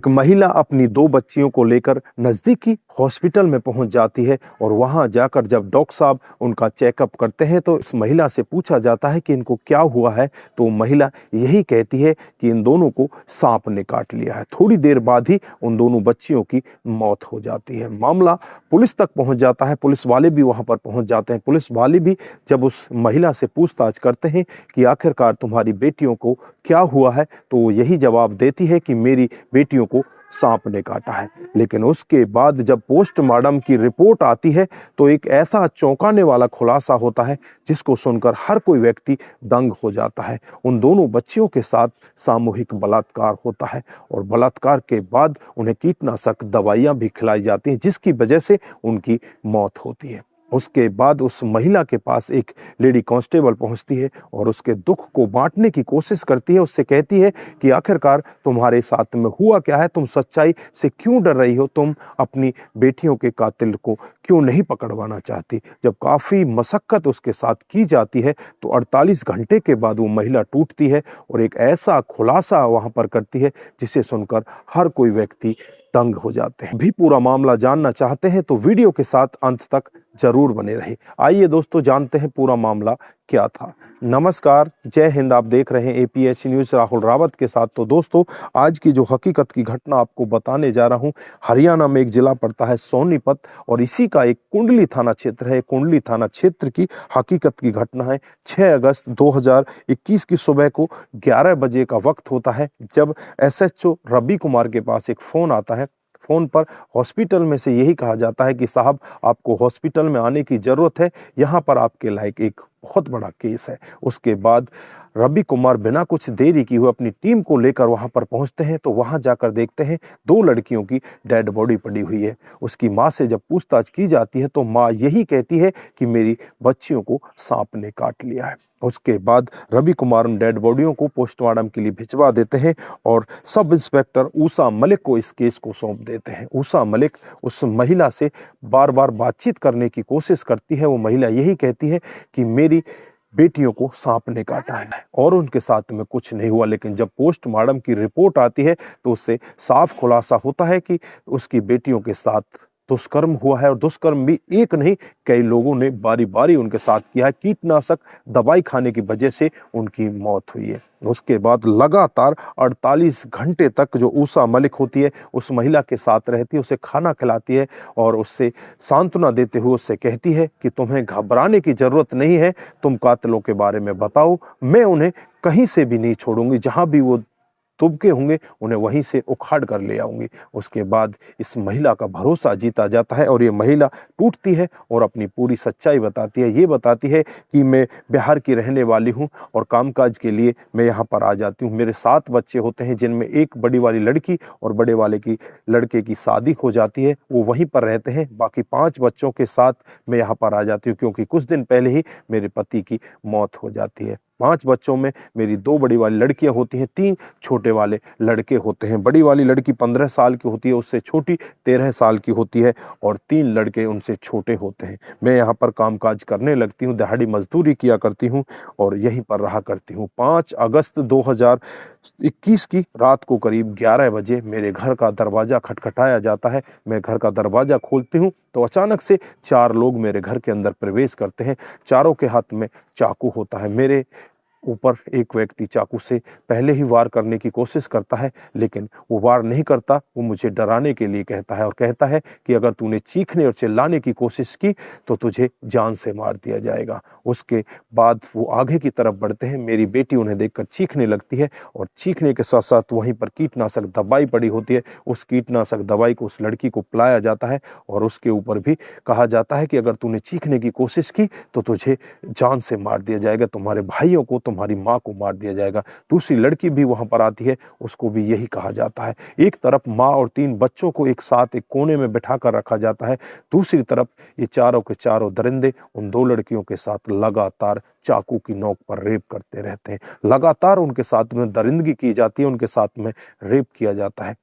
एक महिला अपनी 2 बच्चियों को लेकर नज़दीकी हॉस्पिटल में पहुंच जाती है और वहां जाकर जब डॉक्टर साहब उनका चेकअप करते हैं तो इस महिला से पूछा जाता है कि इनको क्या हुआ है। तो महिला यही कहती है कि इन दोनों को सांप ने काट लिया है। थोड़ी देर बाद ही उन दोनों बच्चियों की मौत हो जाती है। मामला पुलिस तक पहुंच जाता है, पुलिस वाले भी वहां पर पहुंच जाते हैं। पुलिस वाले भी जब उस महिला से पूछताछ करते हैं कि आखिरकार तुम्हारी बेटियों को क्या हुआ है, तो वो यही जवाब देती है कि मेरी बेटियों को सांप ने काटा है। लेकिन उसके बाद जब पोस्टमार्टम की रिपोर्ट आती है तो एक ऐसा चौंकाने वाला खुलासा होता है जिसको सुनकर हर कोई व्यक्ति दंग हो जाता है। उन दोनों बच्चियों के साथ सामूहिक बलात्कार होता है और बलात्कार के बाद उन्हें कीटनाशक दवाइयां भी खिलाई जाती हैं जिसकी वजह से उनकी मौत होती है। उसके बाद उस महिला के पास एक लेडी कांस्टेबल पहुंचती है और उसके दुख को बांटने की कोशिश करती है। उससे कहती है कि आखिरकार तुम्हारे साथ में हुआ क्या है, तुम सच्चाई से क्यों डर रही हो, तुम अपनी बेटियों के कातिल को क्यों नहीं पकड़वाना चाहती। जब काफ़ी मशक्क़त उसके साथ की जाती है तो 48 घंटे के बाद वो महिला टूटती है और एक ऐसा खुलासा वहाँ पर करती है जिसे सुनकर हर कोई व्यक्ति दंग हो जाते हैं। भी पूरा मामला जानना चाहते हैं तो वीडियो के साथ अंत तक जरूर बने रहे। आइए दोस्तों जानते हैं पूरा मामला क्या था। नमस्कार, जय हिंद। आप देख रहे हैं एपीएच न्यूज़ राहुल रावत के साथ। तो दोस्तों आज की जो हकीकत की घटना आपको बताने जा रहा हूं, हरियाणा में एक जिला पड़ता है सोनीपत और इसी का एक कुंडली थाना क्षेत्र है। कुंडली थाना क्षेत्र की हकीकत की घटना है। 6 अगस्त 2021 की सुबह को 11 बजे का वक्त होता है जब एसएचओ रवि कुमार के पास एक फ़ोन आता है। फ़ोन पर हॉस्पिटल में से यही कहा जाता है कि साहब आपको हॉस्पिटल में आने की ज़रूरत है, यहाँ पर आपके लायक एक बहुत बड़ा केस है। उसके बाद रवि कुमार बिना कुछ देरी किए हुए अपनी टीम को लेकर वहां पर पहुंचते हैं तो वहां जाकर देखते हैं 2 लड़कियों की डेड बॉडी पड़ी हुई है। उसकी मां से जब पूछताछ की जाती है तो मां यही कहती है कि मेरी बच्चियों को सांप ने काट लिया है। उसके बाद रवि कुमार उन डेड बॉडियों को पोस्टमार्टम के लिए भिजवा देते हैं और सब इंस्पेक्टर ऊषा मलिक को इस केस को सौंप देते हैं। ऊषा मलिक उस महिला से बार बार बातचीत करने की कोशिश करती है। वो महिला यही कहती है कि मेरी बेटियों को सांप ने काटा है और उनके साथ में कुछ नहीं हुआ। लेकिन जब पोस्टमार्टम की रिपोर्ट आती है तो उससे साफ खुलासा होता है कि उसकी बेटियों के साथ दुष्कर्म हुआ है और दुष्कर्म भी एक नहीं कई लोगों ने बारी बारी उनके साथ किया है। कीटनाशक दवाई खाने की वजह से उनकी मौत हुई है। उसके बाद लगातार 48 घंटे तक जो ऊषा मलिक होती है उस महिला के साथ रहती है, उसे खाना खिलाती है और उससे सांत्वना देते हुए उससे कहती है कि तुम्हें घबराने की ज़रूरत नहीं है, तुम कातिलों के बारे में बताओ, मैं उन्हें कहीं से भी नहीं छोड़ूंगी, जहां भी वो तुबके होंगे उन्हें वहीं से उखाड़ कर ले आऊंगी। उसके बाद इस महिला का भरोसा जीता जाता है और ये महिला टूटती है और अपनी पूरी सच्चाई बताती है। ये बताती है कि मैं बिहार की रहने वाली हूँ और कामकाज के लिए मैं यहाँ पर आ जाती हूँ। मेरे 7 बच्चे होते हैं जिनमें एक बड़ी वाली लड़की और बड़े वाले की लड़के की शादी हो जाती है, वो वहीं पर रहते हैं। बाकी 5 बच्चों के साथ मैं यहाँ पर आ जाती हूँ क्योंकि कुछ दिन पहले ही मेरे पति की मौत हो जाती है। 5 बच्चों में मेरी 2 बड़ी वाली लड़कियां होती हैं, 3 छोटे वाले लड़के होते हैं। बड़ी वाली लड़की 15 साल की होती है, उससे छोटी 13 साल की होती है और 3 लड़के उनसे छोटे होते हैं। मैं यहाँ पर कामकाज करने लगती हूँ, दिहाड़ी मजदूरी किया करती हूँ और यहीं पर रहा करती हूँ। 5 अगस्त 2021 की रात को करीब 11 बजे मेरे घर का दरवाज़ा खटखटाया जाता है। मैं घर का दरवाज़ा खोलती हूँ तो अचानक से 4 लोग मेरे घर के अंदर प्रवेश करते हैं। चारों के हाथ में चाकू होता है। मेरे ऊपर एक व्यक्ति चाकू से पहले ही वार करने की कोशिश करता है लेकिन वो वार नहीं करता। वो मुझे डराने के लिए कहता है और कहता है कि अगर तूने चीखने और चिल्लाने की कोशिश की तो तुझे जान से मार दिया जाएगा। उसके बाद वो आगे की तरफ बढ़ते हैं। मेरी बेटी उन्हें देखकर चीखने लगती है और चीखने के साथ साथ वहीं पर कीटनाशक दवाई पड़ी होती है। उस कीटनाशक दवाई को उस लड़की को पिलाया जाता है और उसके ऊपर भी कहा जाता है कि अगर तूने चीखने की कोशिश की तो तुझे जान से मार दिया जाएगा, तुम्हारे भाइयों को, तुम्हारी माँ को मार दिया जाएगा। दूसरी लड़की भी वहां पर आती है, उसको भी यही कहा जाता है। एक तरफ माँ और 3 बच्चों को एक साथ एक कोने में बिठाकर रखा जाता है, दूसरी तरफ ये चारों के चारों दरिंदे उन 2 लड़कियों के साथ लगातार चाकू की नोक पर रेप करते रहते हैं। लगातार उनके साथ में दरिंदगी की जाती है, उनके साथ में रेप किया जाता है।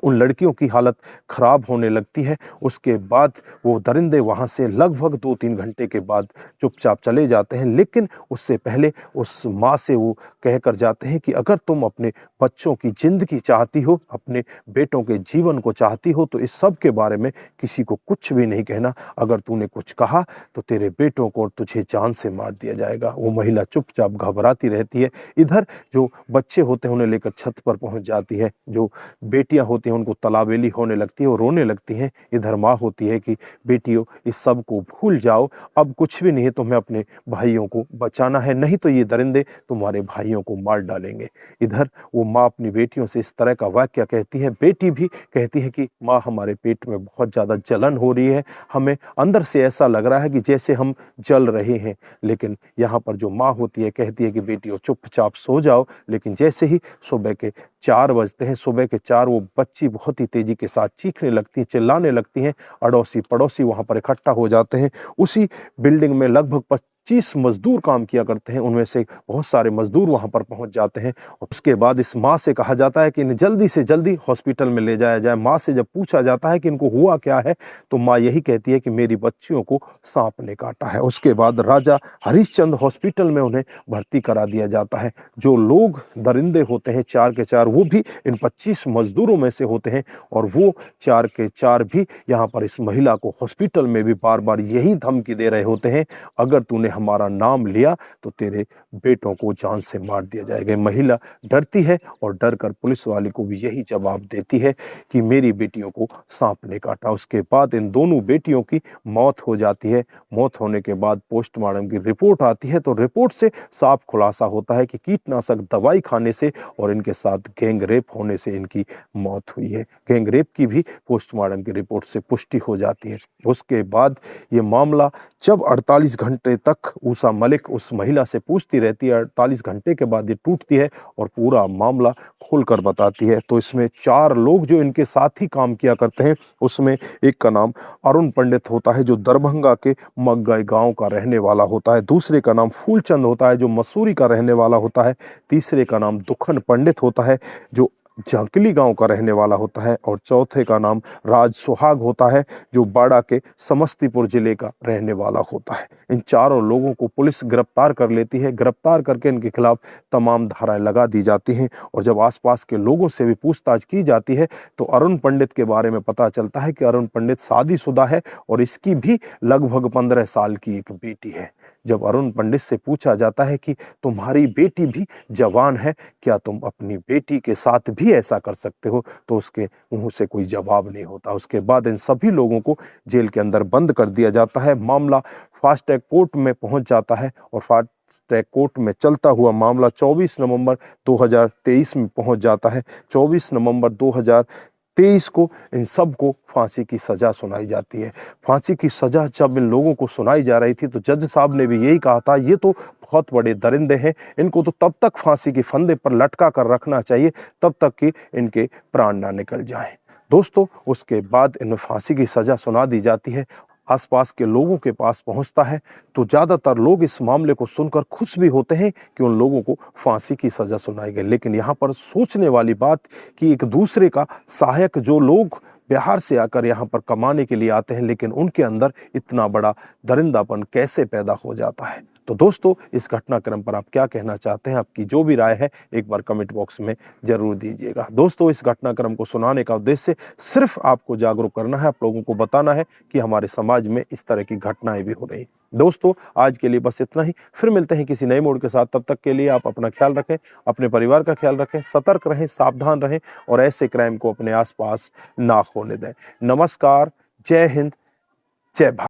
उन लड़कियों की हालत खराब होने लगती है। उसके बाद वो दरिंदे वहाँ से लगभग 2-3 घंटे के बाद चुपचाप चले जाते हैं। लेकिन उससे पहले उस माँ से वो कहकर जाते हैं कि अगर तुम अपने बच्चों की जिंदगी चाहती हो, अपने बेटों के जीवन को चाहती हो, तो इस सब के बारे में किसी को कुछ भी नहीं कहना। अगर तूने कुछ कहा तो तेरे बेटों को और तुझे जान से मार दिया जाएगा। वो महिला चुपचाप घबराती रहती है। इधर जो बच्चे होते हैं उन्हें लेकर छत पर पहुंच जाती है। जो बेटियां होती हैं उनको तलावेली होने लगती है और रोने लगती हैं। इधर माँ होती है कि बेटियों, इस सब को भूल जाओ, अब कुछ भी नहीं है, तुम्हें अपने भाइयों को बचाना है, नहीं तो ये दरिंदे तुम्हारे भाइयों को मार डालेंगे। इधर वो माँ अपनी बेटियों से इस तरह का वाक्य कहती है। बेटी भी कहती है कि माँ, हमारे पेट में बहुत ज़्यादा जलन हो रही है, हमें अंदर से ऐसा लग रहा है कि जैसे हम जल रहे हैं। लेकिन यहाँ पर जो माँ होती है कहती है कि बेटियों चुपचाप सो जाओ। लेकिन जैसे ही सुबह के 4 बजते हैं, सुबह के 4 वो बच्ची बहुत ही तेजी के साथ चीखने लगती हैं, चिल्लाने लगती हैं। अड़ोसी पड़ोसी वहां पर इकट्ठा हो जाते हैं। उसी बिल्डिंग में लगभग 25 मजदूर काम किया करते हैं। उनमें से बहुत सारे मजदूर वहां पर पहुंच जाते हैं। और उसके बाद इस माँ से कहा जाता है कि इन्हें जल्दी से जल्दी हॉस्पिटल में ले जाया जाए। माँ से जब पूछा जाता है कि इनको हुआ क्या है, तो माँ यही कहती है कि मेरी बच्चियों को सांप ने काटा है। उसके बाद राजा हरिश्चंद्र हॉस्पिटल में उन्हें भर्ती करा दिया जाता है। जो लोग दरिंदे होते हैं 4 के 4, वो भी इन 25 मजदूरों में से होते हैं। और वो 4 के 4 भी यहाँ पर इस महिला को हॉस्पिटल में भी बार बार यही धमकी दे रहे होते हैं, अगर तूने हमारा नाम लिया तो तेरे बेटों को जान से मार दिया जाएगा। महिला डरती है और डर कर पुलिस वाले को भी यही जवाब देती है कि मेरी बेटियों को सांप ने काटा। उसके बाद इन दोनों बेटियों की मौत हो जाती है। मौत होने के बाद पोस्टमार्टम की रिपोर्ट आती है, तो रिपोर्ट से साफ खुलासा होता है कि कीटनाशक दवाई खाने से और इनके साथ गैंग रेप होने से इनकी मौत हुई है। गैंग रेप की भी पोस्टमार्टम की रिपोर्ट से पुष्टि हो जाती है। उसके बाद ये मामला जब 48 घंटे तक ऊषा मलिक उस महिला से पूछती रहती है, 48 घंटे के बाद ये टूटती है और पूरा मामला खोलकर बताती है। तो इसमें 4 लोग जो इनके साथ ही काम किया करते हैं, उसमें एक का नाम अरुण पंडित होता है जो दरभंगा के मग्गई गांव का रहने वाला होता है। दूसरे का नाम फूलचंद होता है जो मसूरी का रहने वाला होता है। तीसरे का नाम दुखन पंडित होता है जो झांकली गांव का रहने वाला होता है। और चौथे का नाम राज सुहाग होता है जो बाड़ा के समस्तीपुर जिले का रहने वाला होता है। इन चारों लोगों को पुलिस गिरफ्तार कर लेती है। गिरफ्तार करके इनके खिलाफ तमाम धाराएं लगा दी जाती हैं। और जब आसपास के लोगों से भी पूछताछ की जाती है तो अरुण पंडित के बारे में पता चलता है कि अरुण पंडित शादीशुदा है और इसकी भी लगभग 15 साल की एक बेटी है। जब अरुण पंडित से पूछा जाता है कि तुम्हारी बेटी भी जवान है, क्या तुम अपनी बेटी के साथ भी ऐसा कर सकते हो, तो उसके मुंह से कोई जवाब नहीं होता। उसके बाद इन सभी लोगों को जेल के अंदर बंद कर दिया जाता है। मामला फास्ट ट्रैक कोर्ट में पहुंच जाता है और फास्ट ट्रैक कोर्ट में चलता हुआ मामला 24 नवंबर 2023 में पहुंच जाता है। 24 नवंबर 2023 को इन सब को फांसी की सजा सुनाई जाती है। फांसी की सजा जब इन लोगों को सुनाई जा रही थी तो जज साहब ने भी यही कहा था, ये तो बहुत बड़े दरिंदे हैं, इनको तो तब तक फांसी के फंदे पर लटका कर रखना चाहिए तब तक कि इनके प्राण ना निकल जाएं। दोस्तों, उसके बाद इन्हें फांसी की सजा सुना दी जाती है। आसपास के लोगों के पास पहुंचता है तो ज़्यादातर लोग इस मामले को सुनकर खुश भी होते हैं कि उन लोगों को फांसी की सज़ा सुनाई गई। लेकिन यहाँ पर सोचने वाली बात कि एक दूसरे का सहायक जो लोग बिहार से आकर यहाँ पर कमाने के लिए आते हैं, लेकिन उनके अंदर इतना बड़ा दरिंदापन कैसे पैदा हो जाता है। तो दोस्तों, इस घटनाक्रम पर आप क्या कहना चाहते हैं? आपकी जो भी राय है एक बार कमेंट बॉक्स में जरूर दीजिएगा। दोस्तों, इस घटनाक्रम को सुनाने का उद्देश्य सिर्फ आपको जागरूक करना है, आप लोगों को बताना है कि हमारे समाज में इस तरह की घटनाएं भी हो रही हैं। दोस्तों, आज के लिए बस इतना ही। फिर मिलते हैं किसी नए मोड़ के साथ। तब तक के लिए आप अपना ख्याल रखें, अपने परिवार का ख्याल रखें, सतर्क रहें, सावधान रहें और ऐसे क्राइम को अपने आसपास ना होने दें। नमस्कार, जय हिंद, जय भारत।